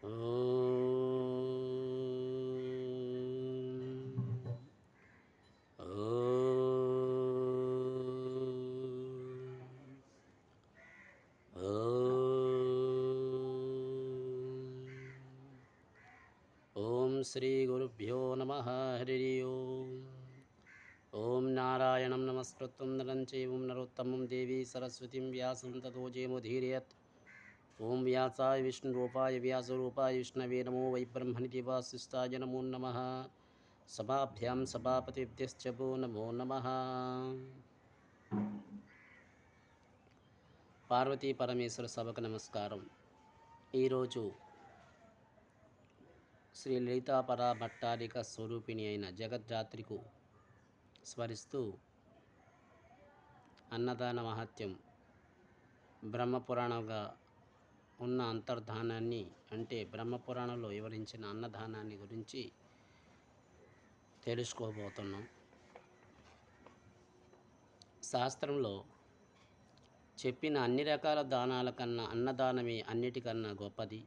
ఓం శ్రీ గురుభ్యో నమః. హరి ఓం. ఓం నారాయణం నమస్కృత్యం నరం చైవం నరోత్తమం దేవీ సరస్వతిం వ్యాసం తతో జయముదీరయత్. ఓం వ్యాసాయ విష్ణురూపాయ వ్యాసరూపాయ విష్ణవే నమో వై బ్రహ్మణి వాసిష్ఠాయ నమో నమః. సభాభ్యాం సభాపతిభ్యశ్చ భో నమో నమః. పార్వతీ పరమేశ్వర సభకు నమస్కారం. ఈరోజు శ్రీ లలితాపరా భట్టారిక స్వరూపిణి అయిన జగద్ధాత్రికు స్మరిస్తూ అన్నదాన మహత్యం, బ్రహ్మపురాణంగా ఉన్న అంతర్ధానాన్ని, అంటే బ్రహ్మపురాణంలో వివరించిన అన్నదానాన్ని గురించి తెలుసుకోబోతున్నాం. శాస్త్రంలో చెప్పిన అన్ని రకాల దానాల కన్నా అన్నదానమే అన్నిటికన్నా గొప్పది.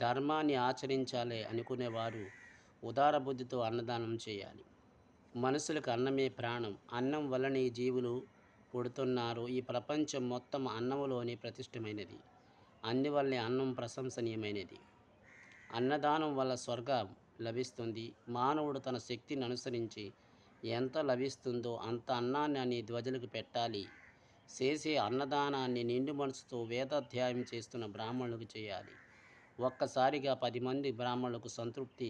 ధర్మాన్ని ఆచరించాలి అనుకునేవారు ఉదార బుద్ధితో అన్నదానం చేయాలి. మనుషులకు అన్నమే ప్రాణం. అన్నం వల్లనే జీవులు పుడుతున్నారు. ఈ ప్రపంచం మొత్తం అన్నంలోనే ప్రతిష్టమైనది. అందువల్లే అన్నం ప్రశంసనీయమైనది. అన్నదానం వల్ల స్వర్గం లభిస్తుంది. మానవుడు తన శక్తిని అనుసరించి ఎంత లభిస్తుందో అంత అన్నాన్ని అని ధ్వజలకు పెట్టాలి. చేసే అన్నదానాన్ని నిండు మనసుతో వేదాధ్యాయం చేస్తున్న బ్రాహ్మణులకు చేయాలి. ఒక్కసారిగా 10 మంది బ్రాహ్మణులకు సంతృప్తి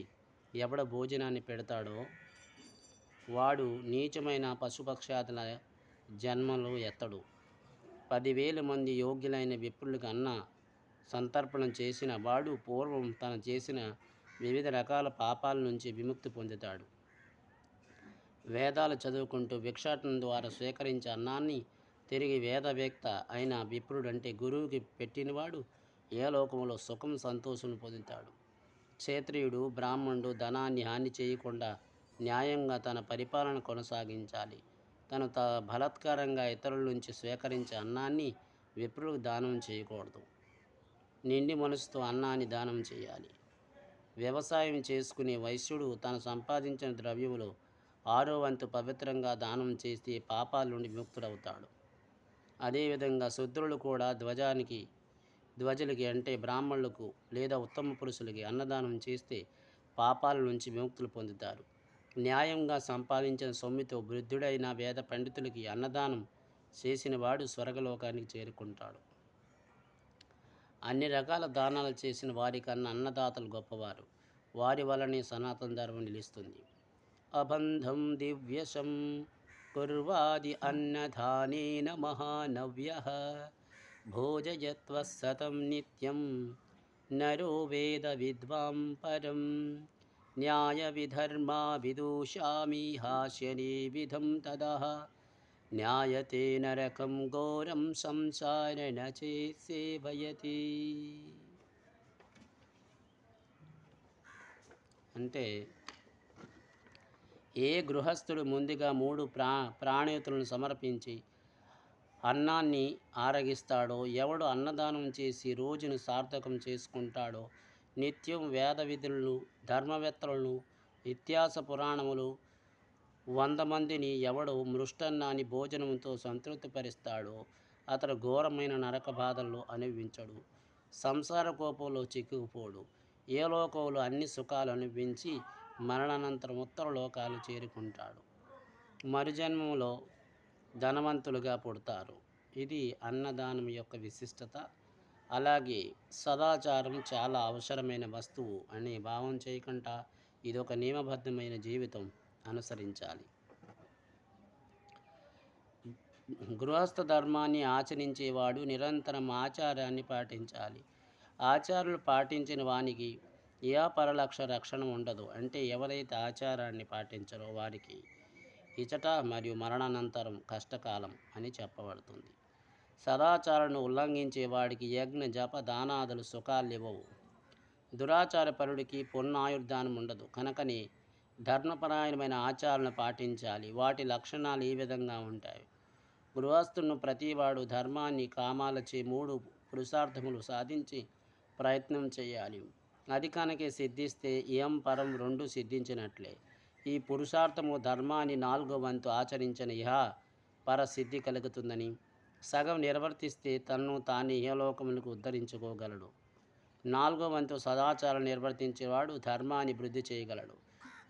ఎవడ భోజనాన్ని పెడతాడో వాడు నీచమైన పశుపక్షాదుల జన్మలో ఎత్తడు. 10,000 మంది యోగ్యులైన విప్రులకు అన్న సంతర్పణం చేసిన వాడు పూర్వం తను చేసిన వివిధ రకాల పాపాల నుంచి విముక్తి పొందుతాడు. వేదాలు చదువుకుంటూ భిక్షాటన ద్వారా స్వీకరించే అన్నాన్ని తిరిగి వేదవేత్త అయిన విప్రుడు, అంటే గురువుకి పెట్టినవాడు ఏ లోకంలో సుఖం సంతోషం పొందుతాడు. క్షత్రియుడు, బ్రాహ్మణుడు ధనాన్ని హాని చేయకుండా న్యాయంగా తన పరిపాలన కొనసాగించాలి. తను బలాత్కారంగా ఇతరుల నుంచి స్వీకరించే అన్నాన్ని విప్రులకు దానం చేయకూడదు. నిండి మనసుతో అన్నాన్ని దానం చేయాలి. వ్యవసాయం చేసుకునే వైశ్యుడు తను సంపాదించిన ద్రవ్యములో 6వ వంతు పవిత్రంగా దానం చేస్తే పాపాల నుండి విముక్తుడవుతాడు. అదేవిధంగా శూద్రులు కూడా ధ్వజలకి, అంటే బ్రాహ్మణులకు లేదా ఉత్తమ పురుషులకి అన్నదానం చేస్తే పాపాల నుంచి విముక్తులు పొందుతారు. న్యాయంగా సంపాదించిన సొమ్ముతో వృద్ధుడైన వేద పండితులకి అన్నదానం చేసిన వాడు స్వర్గలోకానికి చేరుకుంటాడు. అన్ని రకాల దానాలు చేసిన వారికన్నా అన్నదాతలు గొప్పవారు. వారి వలనే సనాతన ధర్మం నిలుస్తుంది. అబంధం దివ్యశం కుర్వాది అన్నదానేన మహానవ్యః భోజయత్వ సతం నిత్యం నరో వేద విద్వాం పరం న్యాయ విధర్మా విదూషామి హాస్యనే విధం తదః న్యాయతే నరకం ఘోరం సంసారణ చేసేవయతి. అంటే ఏ గృహస్థుడు ముందుగా 3 ప్రాణేతులను సమర్పించి అన్నాన్ని ఆరగిస్తాడో, ఎవడు అన్నదానం చేసి రోజును సార్థకం చేసుకుంటాడో, నిత్యం వేద విధులను, ధర్మవేత్తలను, ఇతిహాస పురాణములు 100 మందిని ఎవడు మృష్టన్నాన్ని భోజనంతో సంతృప్తిపరుస్తాడో అతడు ఘోరమైన నరక బాధల్లో అనుభవించడు. సంసార కోపంలో చిక్కుకుపోడు. ఏ లోకంలో అన్ని సుఖాలు అనుభవించి మరణానంతరం ఉత్తర లోకాలు చేరుకుంటాడు. మరుజన్మంలో ధనవంతులుగా పుడతారు. ఇది అన్నదానం యొక్క విశిష్టత. అలాగే సదాచారం చాలా అవసరమైన వస్తువు అనే భావం చేయకుండా ఇదొక నియమబద్ధమైన జీవితం అనుసరించాలి. గృహస్థ ధర్మాన్ని ఆచరించేవాడు నిరంతరం ఆచారాన్ని పాటించాలి. ఆచారాలు పాటించిన వానికి ఏ పరలక్ష రక్షణ ఉండదు. అంటే ఎవరైతే ఆచారాన్ని పాటించరో వారికి ఇచట మరియు మరణానంతరం కష్టకాలం అని చెప్పబడుతుంది. సదాచారాన్ని ఉల్లంఘించే వాడికి యజ్ఞ జప దానాదులు సుఖాలు ఇవ్వవు. దురాచారపరుడికి పుణ్యాయుర్దానం ఉండదు. కనుకనే ధర్మపరాయణమైన ఆచారాలను పాటించాలి. వాటి లక్షణాలు ఈ విధంగా ఉంటాయి. గృహస్థులను ప్రతివాడు ధర్మాన్ని కామాలచే 3 పురుషార్థములు సాధించి ప్రయత్నం చేయాలి. అధికానికి సిద్ధిస్తే ఇయం పరం రెండు సిద్ధించినట్లే. ఈ పురుషార్థము ధర్మాన్ని 4వ వంతు ఆచరించిన ఇహ పర సిద్ధి కలుగుతుందని, సగం నిర్వర్తిస్తే తనను తాను ఇహలోకములకు ఉద్ధరించుకోగలడు. 4వ వంతు సదాచారం నిర్వర్తించేవాడు ధర్మాన్ని వృద్ధి చేయగలడు.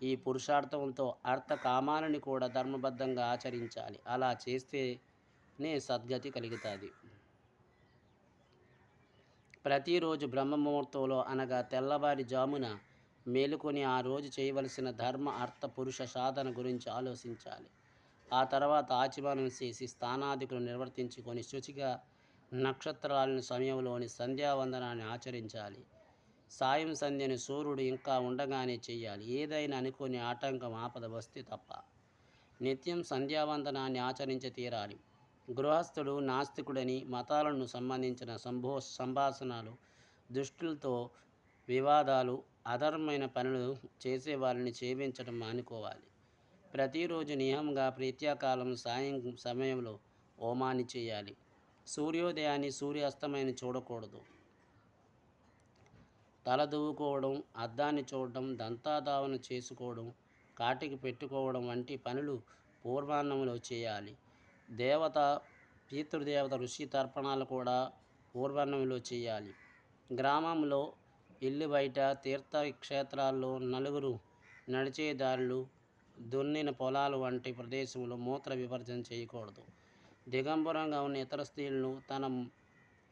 ఈ పురుషార్థంతో అర్థ కామాలని కూడా ధర్మబద్ధంగా ఆచరించాలి. అలా చేస్తేనే సద్గతి కలుగుతుంది. ప్రతిరోజు బ్రహ్మముహూర్తంలో అనగా తెల్లవారి జామున మేలుకొని ఆ రోజు చేయవలసిన ధర్మ అర్థ పురుష సాధన గురించి ఆలోచించాలి. ఆ తర్వాత ఆచమనం చేసి స్థానాధికులు నిర్వర్తించుకొని శుచిగా నక్షత్రాలను సమయంలోని సంధ్యావందనాన్ని ఆచరించాలి. సాయం సంధ్యను సూర్యుడు ఇంకా ఉండగానే చేయాలి. ఏదైనా అనుకుని ఆటంకం ఆపద వస్తే తప్ప. నిత్యం సంధ్యావందనాన్ని ఆచరించి తీరాలి. గృహస్థుడు నాస్తికుడని మతాలను సంబంధించిన సంభాషణలు, దుష్టులతో వివాదాలు, అధర్మైన పనులు చేసేవారిని సేవించడం మానుకోవాలి. ప్రతిరోజు నియమంగా ప్రీత్యాకాలం సాయం సమయంలో హోమాన్ని చేయాలి. సూర్యోదయాన్ని సూర్యాస్తమయాన్ని చూడకూడదు. తల దువ్వుకోవడం, అద్దాన్ని చూడడం, దంతాధావన చేసుకోవడం, కాటికి పెట్టుకోవడం వంటి పనులు పూర్వాహ్నంలో చేయాలి. పితృదేవత ఋషి తర్పణాలు కూడా పూర్వాహ్నంలో చేయాలి. గ్రామంలో, ఇల్లు బయట, తీర్థక్షేత్రాల్లో, నలుగురు నడిచే దారులు, దున్నిన పొలాలు వంటి ప్రదేశంలో మూత్ర విసర్జన చేయకూడదు. దిగంబరంగా ఉన్న ఇతర స్త్రీలను తన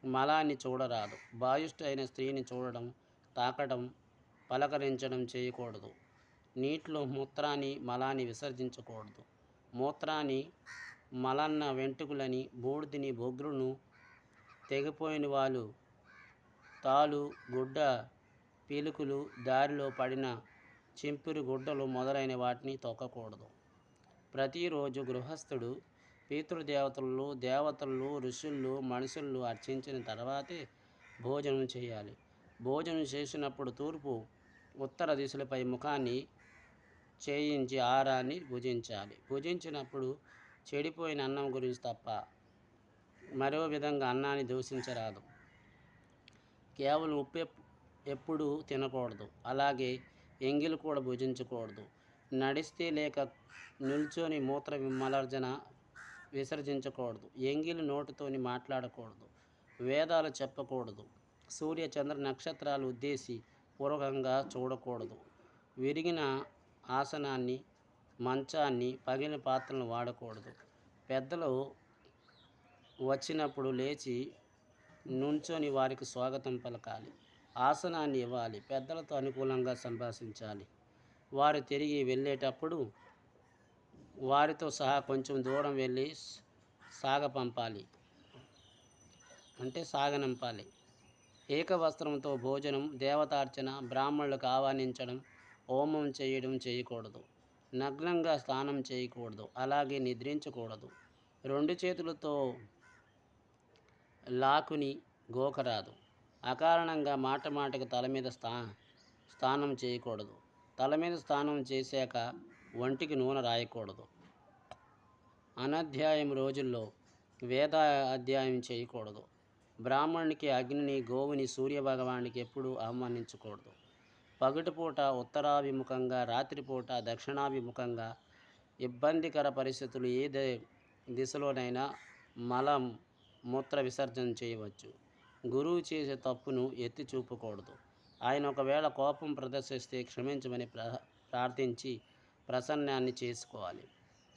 మలాన్ని చూడరాదు. బాయుష్ట అయిన స్త్రీని చూడడం, తాకడం, పలకరించడం చేయకూడదు. నీటిలో మూత్రాన్ని మలాన్ని విసర్జించకూడదు. మూత్రాన్ని, మలన్న వెంట్రుకలని, బూడిదని, బొగ్గును, తెగిపోయిన వాళ్ళు, తాలు, గుడ్డ పీలుకలు, దారిలో పడిన చింపిరి గుడ్డలు మొదలైన వాటిని తొక్కకూడదు. ప్రతిరోజు గృహస్థుడు పితృదేవతలు, దేవతలు, ఋషులు, మనుషులు అర్చించిన తర్వాతే భోజనం చేయాలి. భోజనం చేసినప్పుడు తూర్పు, ఉత్తర దిశలపై ముఖాన్ని చేయించి ఆహారాన్ని భుజించాలి. భుజించినప్పుడు చెడిపోయిన అన్నం గురించి తప్ప మరో విధంగా అన్నాన్ని దూషించరాదు. కేవలం ఉప్పు ఎప్పుడూ తినకూడదు. అలాగే ఎంగిలి కూడా భుజించకూడదు. నడిస్తే లేక నిల్చొని మూత్ర విసర్జించకూడదు. ఎంగిలి నోటితోని మాట్లాడకూడదు. వేదాలు చెప్పకూడదు. సూర్య చంద్ర నక్షత్రాలు ఉద్దేశి పూర్వకంగా చూడకూడదు. విరిగిన ఆసనాన్ని, మంచాన్ని, పగిలిన పాత్రలను వాడకూడదు. పెద్దలు వచ్చినప్పుడు లేచి నుంచొని వారికి స్వాగతం పలకాలి. ఆసనాన్ని ఇవ్వాలి. పెద్దలతో అనుకూలంగా సంభాషించాలి. వారు తిరిగి వెళ్ళేటప్పుడు వారితో సహా కొంచెం దూరం వెళ్ళి సాగనంపాలి. ఏకవస్త్రంతో భోజనం, దేవతార్చన, బ్రాహ్మణులకు ఆహ్వానించడం, హోమం చేయకూడదు. నగ్నంగా స్నానం చేయకూడదు. అలాగే నిద్రించకూడదు. 2 చేతులతో లాకుని గోకరాదు. అకారణంగా మాటకు తల మీద స్నానం చేయకూడదు. తల మీద స్నానం చేశాక ఒంటికి నూనె రాయకూడదు. అనాధ్యాయం రోజుల్లో వేద అధ్యాయం చేయకూడదు. బ్రాహ్మణునికి, అగ్నిని, గోవుని, సూర్యభగవానికి ఎప్పుడూ ఆహ్వానించకూడదు. పగటిపూట ఉత్తరాభిముఖంగా, రాత్రిపూట దక్షిణాభిముఖంగా, ఇబ్బందికర పరిస్థితులు ఏ దిశలోనైనా మలం మూత్ర విసర్జన చేయవచ్చు. గురువు చేసే తప్పును ఎత్తి చూపకూడదు. ఆయన ఒకవేళ కోపం ప్రదర్శిస్తే క్షమించమని ప్రార్థించి ప్రసన్నాన్ని చేసుకోవాలి.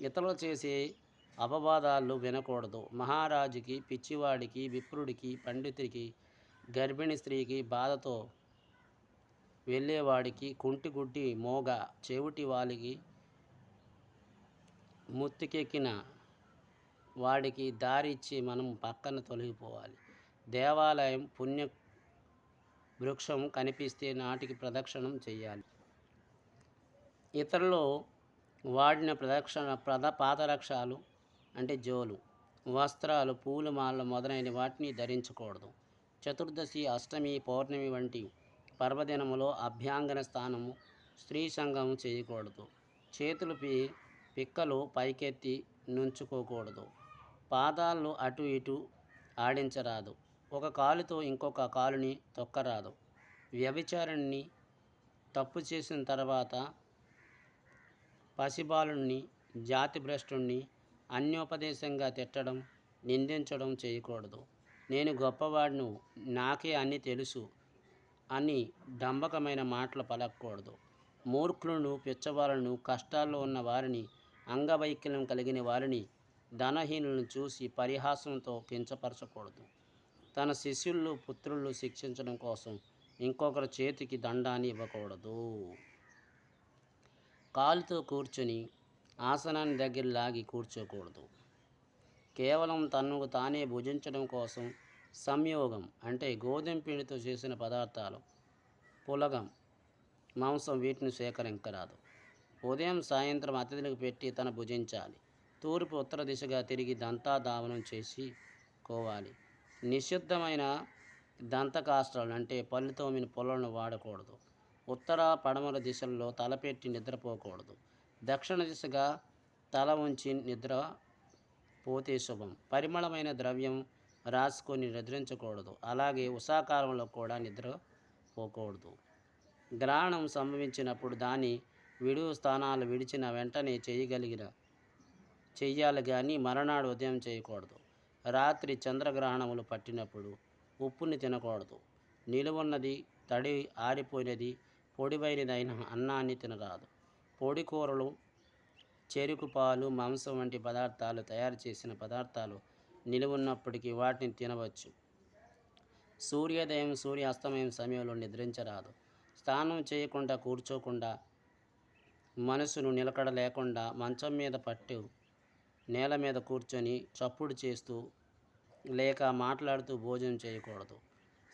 ఇతరులు చేసే అపవాదాలు వినకూడదు. మహారాజుకి, పిచ్చివాడికి, విప్రుడికి, పండితుడికి, గర్భిణీ స్త్రీకి, బాధతో వెళ్ళేవాడికి, కుంటిగుడ్డి, మోగ, చెవిటి వాళ్ళకి, ముత్తుకెక్కిన వాడికి దారి ఇచ్చి మనం పక్కన తొలగిపోవాలి. దేవాలయం, పుణ్య వృక్షం కనిపిస్తే నాటికి ప్రదక్షిణం చేయాలి. ఇతరులు వాడిన పాదరక్షాలు అంటే జోలు, వస్త్రాలు, పూలు, మాలలు మొదలైన వాటిని ధరించకూడదు. చతుర్దశి, అష్టమి, పౌర్ణమి వంటి పర్వదినములో అభ్యంగన స్నానము, స్త్రీ సంగమం చేయకూడదు. చేతులు పిక్కలు పైకెత్తి నుంచుకోకూడదు. పాదాలను అటు ఇటు ఆడించరాదు. ఒక కాలుతో ఇంకొక కాలుని తొక్కరాదు. వ్యభిచారిణిని, తప్పు చేసిన తర్వాత పసిబాలుణ్ణి, జాతిభ్రష్టుణ్ణి అన్యోపదేశంగా తిట్టడం, నిందించడం చేయకూడదు. నేను గొప్పవాడిను, నాకే అన్నీ తెలుసు అని డంబకమైన మాటలు పలకకూడదు. మూర్ఖులను, పిచ్చవాళ్ళను, కష్టాల్లో ఉన్న వారిని, అంగవైకల్యం కలిగిన వారిని, ధనహీనులను చూసి పరిహాసంతో కించపరచకూడదు. తన శిష్యులు, పుత్రులు శిక్షించడం కోసం ఇంకొకరి చేతికి దండాన్ని ఇవ్వకూడదు. కాలుతో కూర్చొని ఆసనాన్ని దగ్గర లాగి కూర్చోకూడదు. కేవలం తనకు తానే భుజించడం కోసం సంయోగం అంటే గోధుమ పిండితో చేసిన పదార్థాలు, పులగం, మాంసం వీటిని స్వీకరించరాదు. ఉదయం సాయంత్రం అతిథులకు పెట్టి తన భుజించాలి. తూర్పు ఉత్తర దిశగా తిరిగి దంతాధావనం చేసుకోవాలి. నిషిద్ధమైన దంతకాష్ట్రాలు అంటే పళ్ళు తోమిన పుల్లలను వాడకూడదు. ఉత్తర పడమర దిశల్లో తలపెట్టి నిద్రపోకూడదు. దక్షిణ దిశగా తల ఉంచి నిద్ర పోతే శుభం. పరిమళమైన ద్రవ్యం రాసుకొని నిద్రించకూడదు. అలాగే ఉషాకాలంలో కూడా నిద్రపోకూడదు. గ్రహణం సంభవించినప్పుడు దాని విడువు స్థానాలు విడిచిన వెంటనే చెయ్యాలి కానీ మరునాడు ఉదయం చేయకూడదు. రాత్రి చంద్రగ్రహణములు పట్టినప్పుడు ఉప్పుని తినకూడదు. నిలువున్నది, తడి ఆరిపోయినది, పొడివైనదైన అన్నాన్ని తినరాదు. పొడి కూరలు, చెరుకు పాలు, మాంసం వంటి పదార్థాలు, తయారు చేసిన పదార్థాలు నిలువున్నప్పటికీ వాటిని తినవచ్చు. సూర్యోదయం, సూర్యాస్తమయం సమయంలో నిద్రించరాదు. స్నానం చేయకుండా, కూర్చోకుండా, మనసును నిలకడ లేకుండా మంచం మీద పట్టు నేల మీద కూర్చొని చప్పుడు చేస్తూ లేక మాట్లాడుతూ భోజనం చేయకూడదు.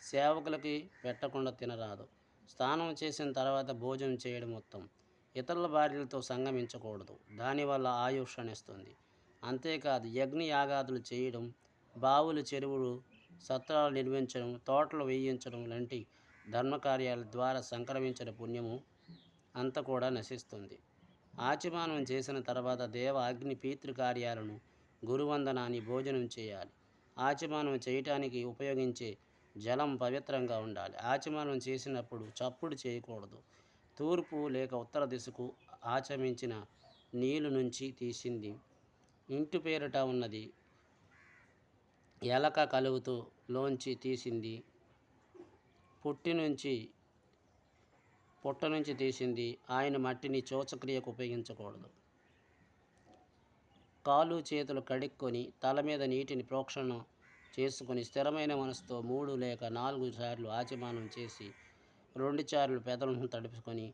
సేవకులకి పెట్టకుండా తినరాదు. స్నానం చేసిన తర్వాత భోజనం చేయడం ఉత్తమం. ఇతరుల భార్యలతో సంగమించకూడదు. దానివల్ల ఆయుష్ క్షీణిస్తుంది. అంతేకాదు యజ్ఞయాగాదులు చేయడం, బావులు, చెరువులు, సత్రాలు నిర్మించడం, తోటలు వేయించడం లాంటి ధర్మకార్యాల ద్వారా సంక్రమించిన పుణ్యము అంతా కూడా నశిస్తుంది. ఆచమనం చేసిన తర్వాత దేవ, అగ్ని, పితృకార్యాలను, గురువందనాన్ని, భోజనం చేయాలి. ఆచమనం చేయటానికి ఉపయోగించే జలం పవిత్రంగా ఉండాలి. ఆచమనం చేసినప్పుడు చప్పుడు చేయకూడదు. తూర్పు లేక ఉత్తర దిశకు ఆచమించిన నీళ్ళు నుంచి తీసింది, ఇంటి పేరిట ఉన్నది, ఎలక కలుగుతూ లోంచి తీసింది, పుట్ట నుంచి తీసింది ఆయన మట్టిని శోచక్రియకు ఉపయోగించకూడదు. కాళ్ళు చేతులు కడుక్కొని తల మీద నీటిని ప్రోక్షణ చేసుకొని స్థిరమైన మనసుతో 3 లేక 4 సార్లు ఆచమనం చేసి 2 సార్లు పెదవులను తడుపుకొని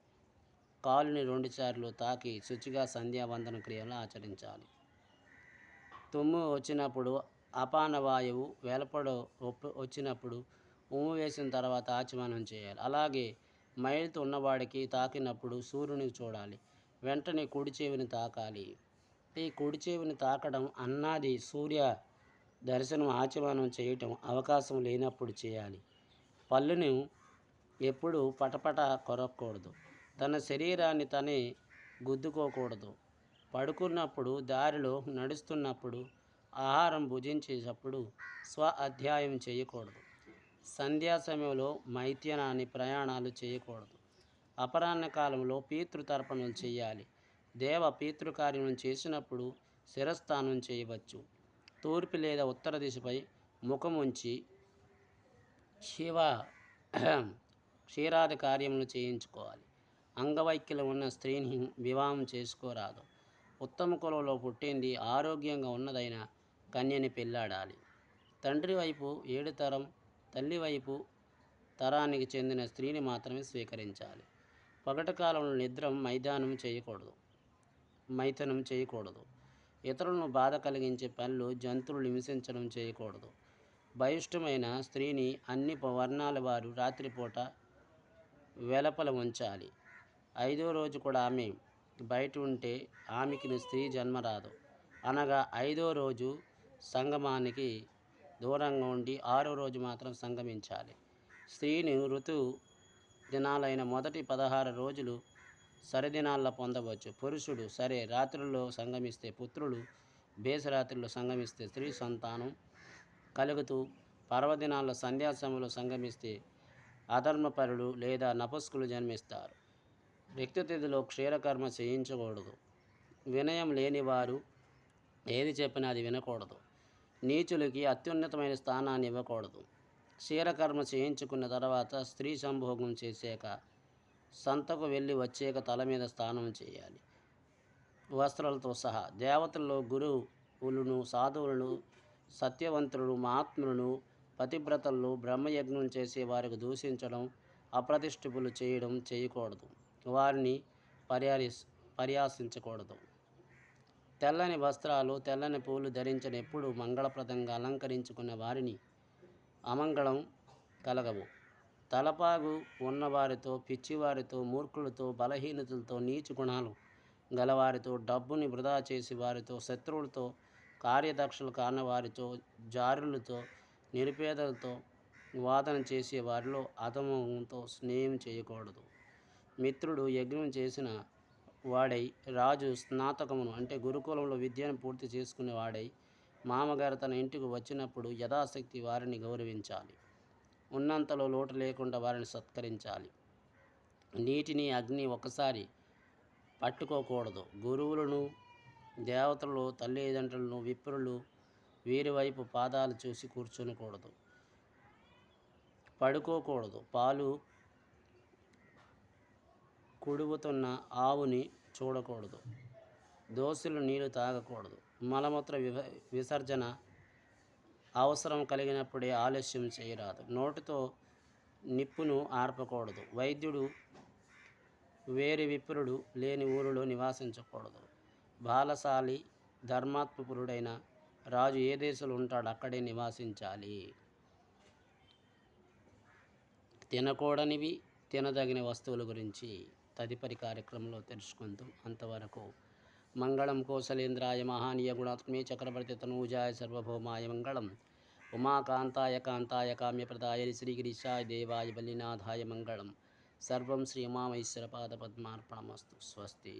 కాలుని 2 సార్లు తాకి శుచిగా సంధ్యావందన క్రియలను ఆచరించాలి. తుమ్ము వచ్చినప్పుడు, అపాన వాయువు వెలుపడ వచ్చినప్పుడు ఉమ్ము వేసిన తర్వాత ఆచమనం చేయాలి. అలాగే మైలుతూ ఉన్నవాడికి తాకినప్పుడు సూర్యుని చూడాలి. వెంటనే కుడి చెవిని తాకాలి. ఈ కుడి చెవిని తాకడం అన్నది సూర్య దర్శనం ఆచమనం చేయటం అవకాశం లేనప్పుడు చేయాలి. పళ్ళును ఎప్పుడు పటపట కొరకూడదు. తన శరీరాన్ని తనే గుద్దుకోకూడదు. పడుకున్నప్పుడు, దారిలో నడుస్తున్నప్పుడు, ఆహారం భుజించేటప్పుడు స్వ అధ్యాయం చేయకూడదు. సంధ్యా సమయంలో మైథునాన్ని ప్రయాణాలు చేయకూడదు. అపరాహ్న కాలంలో పితృతర్పణలు చేయాలి. దేవ పితృకార్యం చేసినప్పుడు శిరస్నానం చేయవచ్చు. తూర్పు లేదా ఉత్తర దిశపై ముఖం ఉంచి క్షీరాది కార్యములు చేయించుకోవాలి. అంగవైకల్యం ఉన్న స్త్రీని వివాహం చేసుకోరాదు. ఉత్తమ కులంలో పుట్టింది, ఆరోగ్యంగా ఉన్నదైన కన్యని పెళ్ళాడాలి. తండ్రి వైపు 7 తరం, తల్లి వైపు తరానికి చెందిన స్త్రీని మాత్రమే స్వీకరించాలి. పగటి కాలంలో మైథునం చేయకూడదు. ఇతరులను బాధ కలిగించే పనులు, జంతువులు హింసించడం చేయకూడదు. బహిష్టమైన స్త్రీని అన్ని వర్ణాల వారు రాత్రిపూట వెలుపల ఉంచాలి. 5వ రోజు కూడా ఆమె బయట ఉంటే ఆమెకి స్త్రీ జన్మ రాదు. అనగా 5వ రోజు సంగమానికి దూరంగా ఉండి 6వ రోజు మాత్రం సంగమించాలి. స్త్రీని ఋతు దినాలైన మొదటి 16 రోజులు సరిదినాల్లో పొందవచ్చు. పురుషుడు సరే రాత్రుల్లో సంగమిస్తే పుత్రులు, బేసరాత్రిలో సంగమిస్తే స్త్రీ సంతానం కలుగుతూ, పర్వదినాల్లో సంధ్యా సమయంలో సంగమిస్తే అధర్మపరులు లేదా నపుస్కులు జన్మిస్తారు. రిక్తతిథిలో క్షీరకర్మ చేయించకూడదు. వినయం లేనివారు ఏది చెప్పినా అది వినకూడదు. నీచులకి అత్యున్నతమైన స్థానాన్ని ఇవ్వకూడదు. క్షీరకర్మ చేయించుకున్న తర్వాత స్త్రీ సంభోగం చేశాక సంతకు వెళ్ళి వచ్చాక తల మీద స్నానం చేయాలి, వస్త్రాలతో సహా. దేవతల్లో గురువులను, సాధువులను, సత్యవంతులను, మహాత్ములను, పతివ్రతలను బ్రహ్మయజ్ఞం చేసే వారికి దూషించడం, అప్రతిష్ఠితులు చేయడం చేయకూడదు. వారిని పర్యాసించకూడదు. తెల్లని వస్త్రాలు, తెల్లని పూలు ధరించిన ఎప్పుడు మంగళప్రదంగా అలంకరించుకున్న వారిని అమంగళం కలగవు. తలపాగు ఉన్నవారితో, పిచ్చివారితో, మూర్ఖులతో, బలహీనతలతో, నీచు గుణాలు గలవారితో, డబ్బుని వృధా చేసి వారితో, శత్రువులతో, కార్యదక్షులు కానివారితో, జారులతో, నిరుపేదలతో వాదన చేసే వారిలో అధమంతో స్నేహం చేయకూడదు. మిత్రుడు యజ్ఞం చేసిన వాడై, రాజు స్నాతకమును అంటే గురుకులంలో విద్యను పూర్తి చేసుకునే వాడై, మామగారు తన ఇంటికి వచ్చినప్పుడు యథాశక్తి వారిని గౌరవించాలి. ఉన్నంతలో లోటు లేకుండా వారిని సత్కరించాలి. నీటిని, అగ్ని ఒకసారి పట్టుకోకూడదు. గురువులను, దేవతలు, తల్లిదండ్రులను, విప్రులు వీరి వైపు పాదాలు చూసి కూర్చొనకూడదు. పడుకోకూడదు. పాలు కుడుగుతున్న ఆవుని చూడకూడదు. దోశలు నీళ్లు తాగకూడదు. మలమూత్ర విసర్జన అవసరం కలిగినప్పుడే ఆలస్యం చేయరాదు. నోటితో నిప్పును ఆర్పకూడదు. వైద్యుడు వేరే విప్రుడు లేని ఊరిలో నివాసించకూడదు. బాలశాలి ధర్మాత్మపురుడైన రాజు ఏ దేశంలో ఉంటాడో అక్కడే నివాసించాలి. తినకూడనివి, తినదగిన వస్తువుల గురించి తదుపరి కార్యక్రమంలో తెలుసుకుందాం. అంతవరకు మంగళం కోసలేంద్రాయ మహానీయ గుణాత్మే చక్రవర్తి తనూజాయ సర్వభౌమాయ మంగళం. ఉమాకాంతాయ కాంతాయ కామ్యప్రదాయ శ్రీగిరీశాయ దేవాయ బలినాథాయ మంగళం. సర్వం శ్రీ ఉమామహేశ్వర పాదపద్మార్పణమస్తు. స్వస్తి.